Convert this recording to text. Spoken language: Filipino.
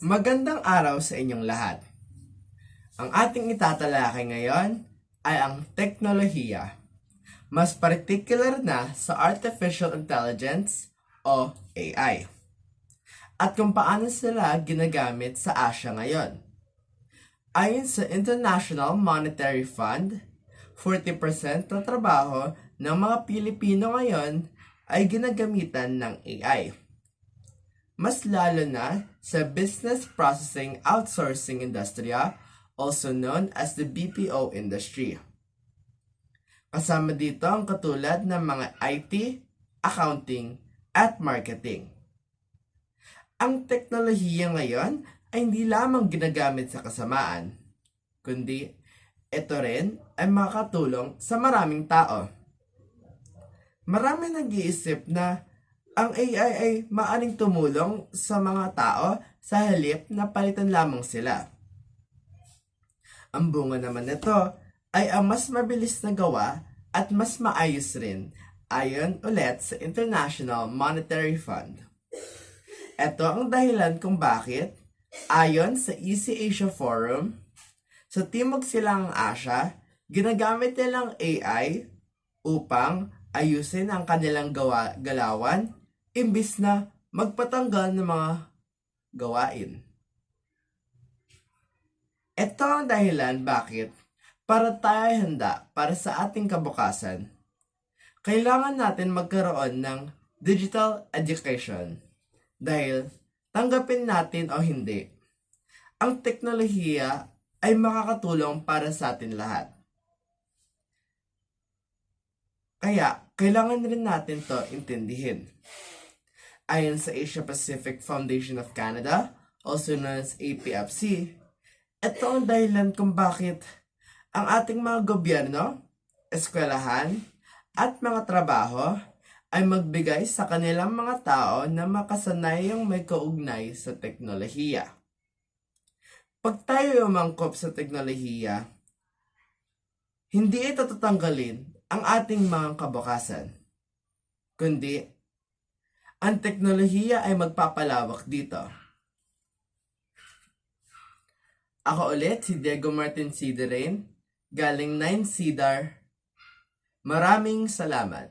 Magandang araw sa inyong lahat. Ang ating itatalakay ngayon ay ang teknolohiya, mas particular na sa Artificial Intelligence o AI, at kung paano sila ginagamit sa Asia ngayon. Ayon sa International Monetary Fund, 40% ng trabaho ng mga Pilipino ngayon ay ginagamitan ng AI. Mas lalo na sa Business Processing Outsourcing Industriya, also known as the BPO industry. Kasama dito ang katulad ng mga IT, accounting, at marketing. Ang teknolohiya ngayon ay hindi lamang ginagamit sa kasamaan, kundi ito rin ay makakatulong sa maraming tao. Marami nag-iisip na ang AI ay maaring tumulong sa mga tao sa halip na palitan lamang sila. Ang bunga naman nito ay ang mas mabilis na gawa at mas maayos rin ayon ulit sa International Monetary Fund. Ito ang dahilan kung bakit, ayon sa Easy Asia Forum, sa Timog Silangang Asya, ginagamit nilang AI upang ayusin ang kanilang galawan imbis na magpatanggal ng mga gawain. Ito ang dahilan bakit para tayo handa para sa ating kabukasan, kailangan natin magkaroon ng digital education dahil tanggapin natin o hindi, ang teknolohiya ay makakatulong para sa atin lahat. Kaya, kailangan rin natin to intindihin. Ayon sa Asia Pacific Foundation of Canada, also known as APFC, ito ang dahilan kung bakit ang ating mga gobyerno, eskwelahan, at mga trabaho ay magbigay sa kanilang mga tao na makasanayang may kaugnay sa teknolohiya. Pag tayo umangkop sa teknolohiya, hindi ito tatanggalin ang ating mga kabukasan, kundi ang teknolohiya ay magpapalawak dito. Ako ulit si Diego Martin Siderain, galing 9 Cedar. Maraming salamat.